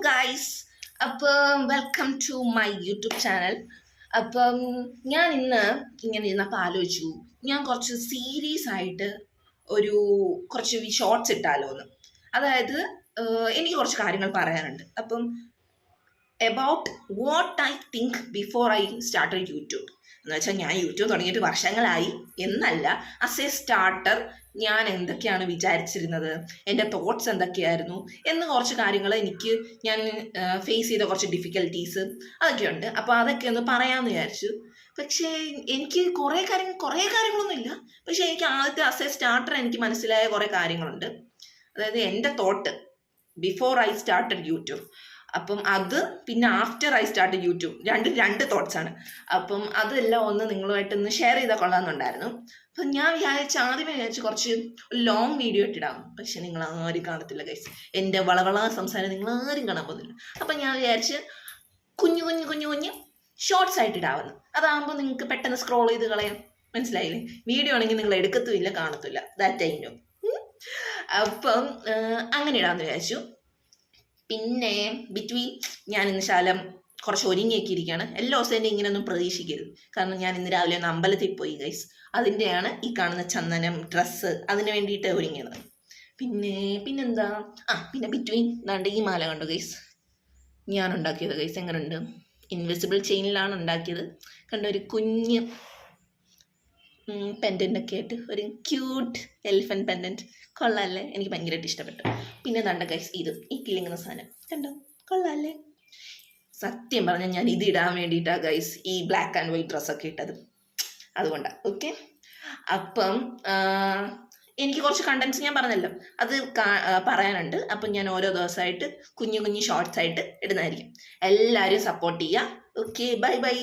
Guys, അപ്പം welcome to my YouTube channel. അപ്പം ഞാൻ ഇന്ന് ഇങ്ങനെ ഇരുന്നപ്പോൾ ആലോചിച്ചു, ഞാൻ കുറച്ച് സീരീസ് ആയിട്ട് കുറച്ച് ഷോർട്സ് ഇട്ടാലോ എന്ന്. അതായത് എനിക്ക് കുറച്ച് കാര്യങ്ങൾ പറയാനുണ്ട്. അപ്പം about what I think before I started YouTube എന്ന് വെച്ചാൽ, ഞാൻ യൂട്യൂബ് തുടങ്ങിയിട്ട് വർഷങ്ങളായി എന്നല്ല, ആസ് എ സ്റ്റാർട്ടർ ഞാൻ എന്തൊക്കെയാണ് വിചാരിച്ചിരുന്നത്, എൻ്റെ തോട്ട്സ് എന്തൊക്കെയായിരുന്നു എന്ന് കുറച്ച് കാര്യങ്ങൾ ഞാൻ ഫേസ് ചെയ്ത കുറച്ച് ഡിഫിക്കൽട്ടീസ് അതൊക്കെയുണ്ട്. അപ്പോൾ അതൊക്കെ ഒന്ന് പറയാമെന്ന് വിചാരിച്ചു. പക്ഷേ എനിക്ക് കുറേ കാര്യങ്ങളൊന്നും ഇല്ല. പക്ഷേ എനിക്ക് ആദ്യത്തെ ആസ് എ സ്റ്റാർട്ടർ എനിക്ക് മനസ്സിലായ കുറേ കാര്യങ്ങളുണ്ട്. അതായത് എൻ്റെ thought before I started YouTube, അപ്പം അത് പിന്നെ ആഫ്റ്റർ ഐ സ്റ്റാർട്ട് യൂട്യൂബ്, രണ്ട് തോട്ട്സ് ആണ്. അപ്പം അതെല്ലാം ഒന്ന് നിങ്ങളുമായിട്ടൊന്ന് ഷെയർ ചെയ്താൽ കൊള്ളാമെന്നുണ്ടായിരുന്നു. അപ്പം ഞാൻ ആദ്യമേ വിചാരിച്ചു കുറച്ച് ലോങ് വീഡിയോ ഇട്ടിടാം. പക്ഷെ നിങ്ങൾ ആരും കാണത്തില്ല ഗൈസ്, എൻ്റെ വളവള സംസാരം നിങ്ങൾ ആരും കാണാൻ പോകുന്നില്ല. അപ്പം ഞാൻ വിചാരിച്ച് കുഞ്ഞു ഷോർട്സ് ആയിട്ട് ഇടാവുന്നു. അതാകുമ്പോൾ നിങ്ങൾക്ക് പെട്ടെന്ന് സ്ക്രോൾ ചെയ്ത് കളയാം. മനസ്സിലായില്ലേ? വീഡിയോ ആണെങ്കിൽ നിങ്ങൾ എടുക്കത്തുമില്ല, കാണത്തുമില്ല. That I know. അപ്പം അങ്ങനെ ഇടാമെന്ന് വിചാരിച്ചു. പിന്നെ ബിറ്റ്വീൻ ഞാൻ ഇന്ന് ശാലം കുറച്ച് ഒരുങ്ങിയൊക്കെ ഇരിക്കുകയാണ്. എല്ലാ ദിവസവും എൻ്റെ ഇങ്ങനെയൊന്നും പ്രതീക്ഷിക്കരുത്. കാരണം ഞാൻ ഇന്ന് രാവിലെ ഒന്ന് അമ്പലത്തിൽ പോയി ഗൈസ്. അതിൻ്റെയാണ് ഈ കാണുന്ന ചന്ദനം ഡ്രസ്സ്, അതിന് വേണ്ടിയിട്ട് ഒരുങ്ങിയത്. പിന്നെന്താ, പിന്നെ ബിറ്റ്വീൻ ദാണ്ട് ഈ മാല കണ്ടു ഗൈസ്, ഞാൻ ഉണ്ടാക്കിയത് ഗൈസ്. എങ്ങനെയുണ്ട്? ഇൻവിസിബിൾ ചെയിനിലാണ് ഉണ്ടാക്കിയത്. കണ്ട ഒരു കുഞ്ഞ് പെൻഡൻ്റൊക്കെ ആയിട്ട്, ഒരു ക്യൂട്ട് എലിഫൻറ്റ് പെൻഡൻറ്റ്. കൊള്ളാമല്ലേ? എനിക്ക് ഭയങ്കരമായിട്ട് ഇഷ്ടപ്പെട്ടു. പിന്നെ ദാണ്ട ഗൈസ്, ഈ കിളിങ്ങുന്ന സാധനം കണ്ടോ, കൊള്ളാമല്ലേ? സത്യം പറഞ്ഞാൽ ഞാൻ ഇത് ഇടാൻ വേണ്ടിയിട്ടാണ് ഗൈസ് ഈ ബ്ലാക്ക് ആൻഡ് വൈറ്റ് ഡ്രസ്സൊക്കെ ഇട്ടത്. അതുകൊണ്ടാണ്. ഓക്കെ, അപ്പം എനിക്ക് കുറച്ച് കണ്ടൻസ് ഞാൻ പറഞ്ഞല്ലോ, അത് പറയാനുണ്ട്. അപ്പം ഞാൻ ഓരോ ദിവസമായിട്ട് കുഞ്ഞു ഷോർട്സ് ആയിട്ട് ഇടുന്നതായിരിക്കും. എല്ലാവരും സപ്പോർട്ട് ചെയ്യുക. Okay, by.